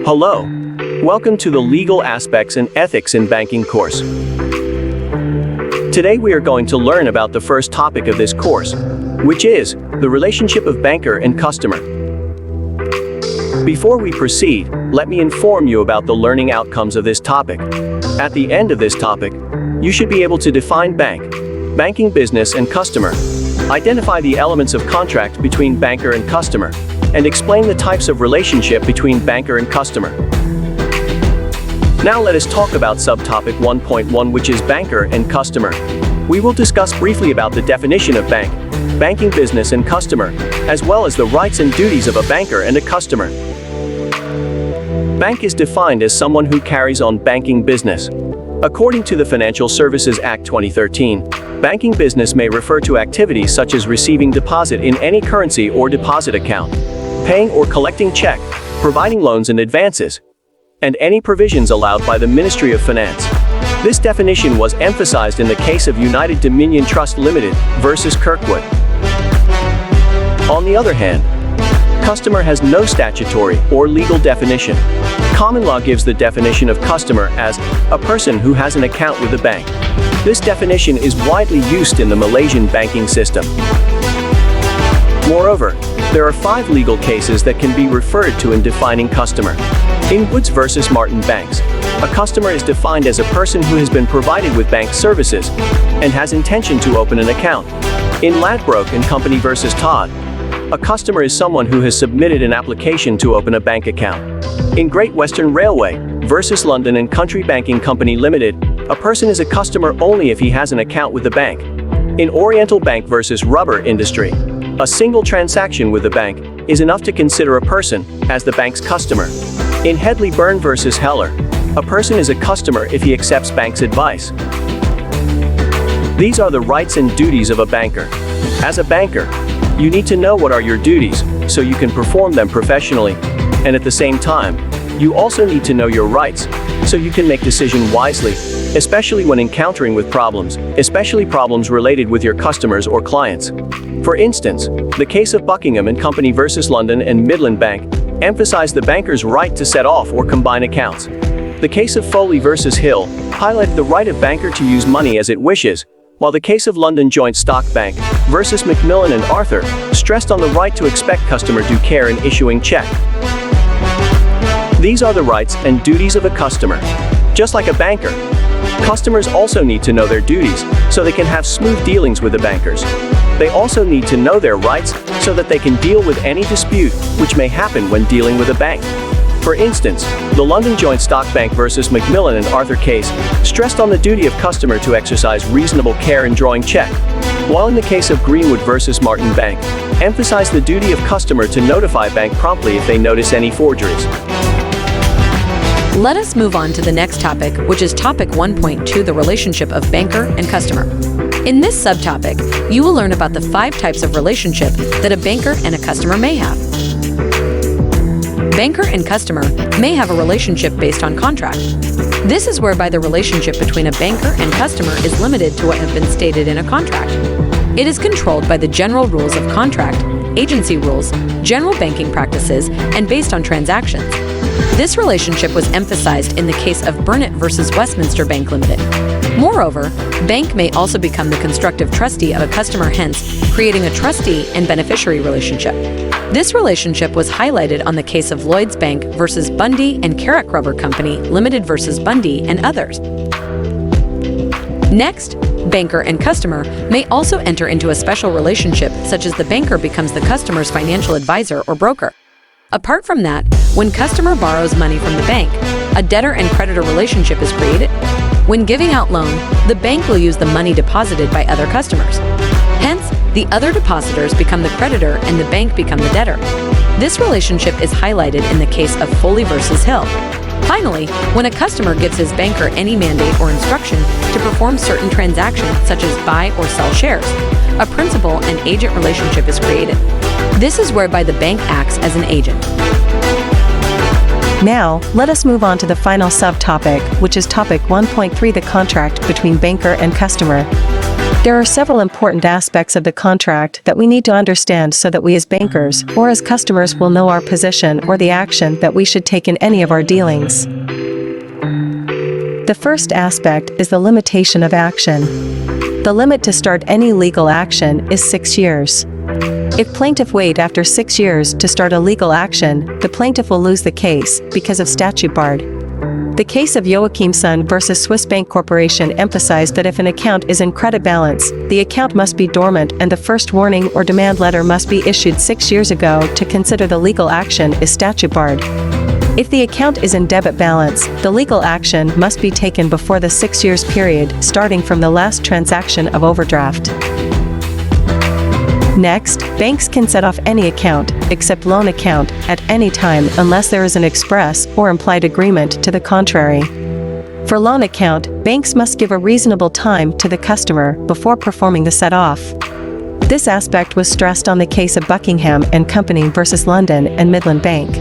Hello. Welcome to the Legal Aspects and Ethics in Banking course. Today we are going to learn about the first topic of this course, which is the relationship of banker and customer. Before we proceed, let me inform you about the learning outcomes of this topic. At the end of this topic, you should be able to define banking business and customer, identify the elements of contract between banker and customer, and explain the types of relationship between banker and customer. Now let us talk about subtopic 1.1, which is banker and customer. We will discuss briefly about the definition of banking business and customer, as well as the rights and duties of a banker and a customer. Bank is defined as someone who carries on banking business. According to the Financial Services Act 2013, banking business may refer to activities such as receiving deposit in any currency or deposit account, paying or collecting check, providing loans and advances, and any provisions allowed by the Ministry of Finance. This definition was emphasized in the case of United Dominion Trust Limited versus Kirkwood. On the other hand, customer has no statutory or legal definition. Common law gives the definition of customer as a person who has an account with a bank. This definition is widely used in the Malaysian banking system. Moreover, there are 5 legal cases that can be referred to in defining customer. In Woods versus Martin Banks, a customer is defined as a person who has been provided with bank services and has intention to open an account. In Ladbroke and Company versus Todd, a customer is someone who has submitted an application to open a bank account. In Great Western Railway versus London and Country Banking Company Limited, a person is a customer only if he has an account with the bank. In Oriental Bank versus Rubber Industry, a single transaction with the bank is enough to consider a person as the bank's customer. In Hedley Byrne versus Heller, a person is a customer if he accepts bank's advice. These are the rights and duties of a banker. As a banker, you need to know what are your duties so you can perform them professionally, and at the same time, you also need to know your rights so you can make decisions wisely, especially when encountering with problems, especially problems related with your customers or clients. For instance, the case of Buckingham and Company versus London and Midland Bank emphasized the banker's right to set off or combine accounts. The case of Foley versus Hill highlighted the right of banker to use money as it wishes, while the case of London Joint Stock Bank versus Macmillan and Arthur stressed on the right to expect customer due care in issuing check. These are the rights and duties of a customer. Just like a banker, customers also need to know their duties so they can have smooth dealings with the bankers. They also need to know their rights so that they can deal with any dispute which may happen when dealing with a bank. For instance, the London Joint Stock Bank versus Macmillan and Arthur case stressed on the duty of customer to exercise reasonable care in drawing check, while in the case of Greenwood versus Martin Bank, emphasized the duty of customer to notify bank promptly if they notice any forgeries. Let us move on to the next topic, which is topic 1.2, the relationship of banker and customer. In this subtopic, you will learn about the 5 types of relationship that a banker and a customer may have. Banker and customer may have a relationship based on contract. This is whereby the relationship between a banker and customer is limited to what have been stated in a contract. It is controlled by the general rules of contract, agency rules, general banking practices, and based on transactions. This relationship was emphasized in the case of Burnett versus Westminster Bank Limited. Moreover, bank may also become the constructive trustee of a customer, hence creating a trustee and beneficiary relationship. This relationship was highlighted on the case of Lloyds Bank versus Bundy and Carrick Rubber Company Limited versus Bundy and others. Next, banker and customer may also enter into a special relationship, such as the banker becomes the customer's financial advisor or broker. Apart from that, when customer borrows money from the bank, a debtor and creditor relationship is created. When giving out loan, the bank will use the money deposited by other customers. Hence, the other depositors become the creditor and the bank become the debtor. This relationship is highlighted in the case of Foley versus Hill. Finally, when a customer gives his banker any mandate or instruction to perform certain transactions such as buy or sell shares, a principal and agent relationship is created. This is whereby the bank acts as an agent. Now, let us move on to the final subtopic, which is topic 1.3, the contract between banker and customer. There are several important aspects of the contract that we need to understand so that we as bankers or as customers will know our position or the action that we should take in any of our dealings. The first aspect is the limitation of action. The limit to start any legal action is 6 years. If plaintiff wait after 6 years to start a legal action, the plaintiff will lose the case because of statute barred. The case of Joachimson versus Swiss Bank Corporation emphasized that if an account is in credit balance, the account must be dormant and the first warning or demand letter must be issued 6 years ago to consider the legal action is statute barred. If the account is in debit balance, the legal action must be taken before the 6 years period starting from the last transaction of overdraft. Next, banks can set off any account, except loan account, at any time unless there is an express or implied agreement to the contrary. For loan account, banks must give a reasonable time to the customer before performing the set-off. This aspect was stressed on the case of Buckingham and Company versus London and Midland Bank.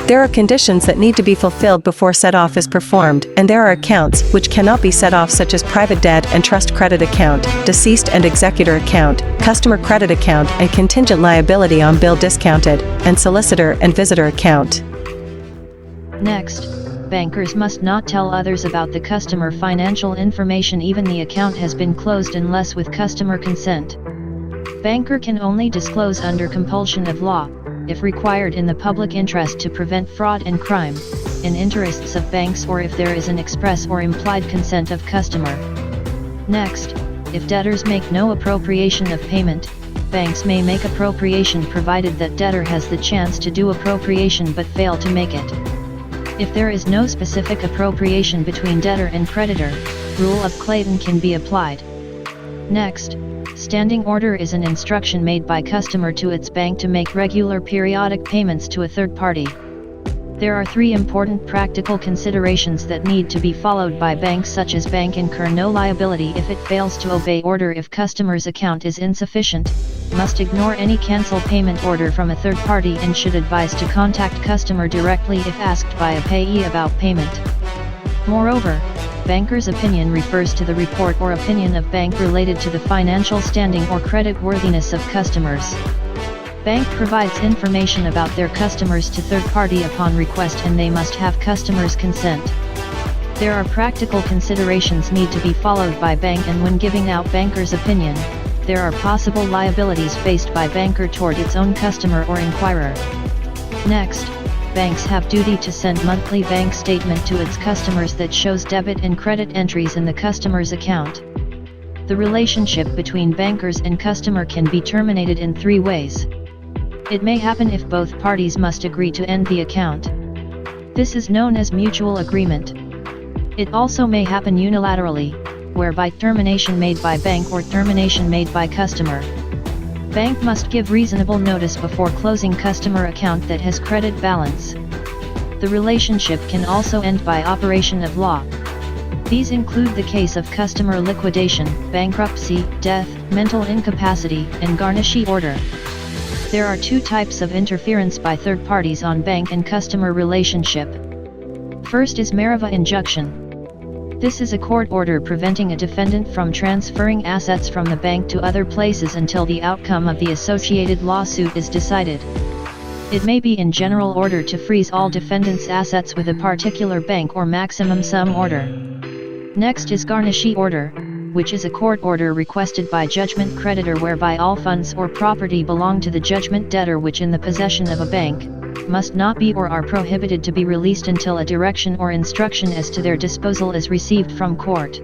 There are conditions that need to be fulfilled before set-off is performed, and there are accounts which cannot be set off such as private debt and trust credit account, deceased and executor account, customer credit account and contingent liability on bill discounted, and solicitor and visitor account. Next, bankers must not tell others about the customer financial information even the account has been closed unless with customer consent. Banker can only disclose under compulsion of law, if required in the public interest to prevent fraud and crime, in interests of banks or if there is an express or implied consent of customer. Next, if debtors make no appropriation of payment, banks may make appropriation provided that debtor has the chance to do appropriation but fail to make it. If there is no specific appropriation between debtor and creditor, rule of Clayton can be applied. Next, standing order is an instruction made by customer to its bank to make regular periodic payments to a third party. There are 3 important practical considerations that need to be followed by banks such as bank incur no liability if it fails to obey order if customer's account is insufficient, must ignore any cancel payment order from a third party and should advise to contact customer directly if asked by a payee about payment. Moreover, banker's opinion refers to the report or opinion of bank related to the financial standing or credit worthiness of customers. Bank provides information about their customers to third party upon request and they must have customers' consent. There are practical considerations need to be followed by bank and when giving out banker's opinion, there are possible liabilities faced by banker toward its own customer or inquirer. Next, banks have duty to send monthly bank statement to its customers that shows debit and credit entries in the customer's account. The relationship between bankers and customer can be terminated in 3 ways. It may happen if both parties must agree to end the account. This is known as mutual agreement. It also may happen unilaterally, whereby termination made by bank or termination made by customer. Bank must give reasonable notice before closing customer account that has credit balance. The relationship can also end by operation of law. These include the case of customer liquidation, bankruptcy, death, mental incapacity, and garnishee order. There are 2 types of interference by third parties on bank and customer relationship. First is Mariva injunction. This is a court order preventing a defendant from transferring assets from the bank to other places until the outcome of the associated lawsuit is decided. It may be in general order to freeze all defendants' assets with a particular bank or maximum sum order. Next is garnishee order, which is a court order requested by judgment creditor whereby all funds or property belong to the judgment debtor which in the possession of a bank, must not be or are prohibited to be released until a direction or instruction as to their disposal is received from court.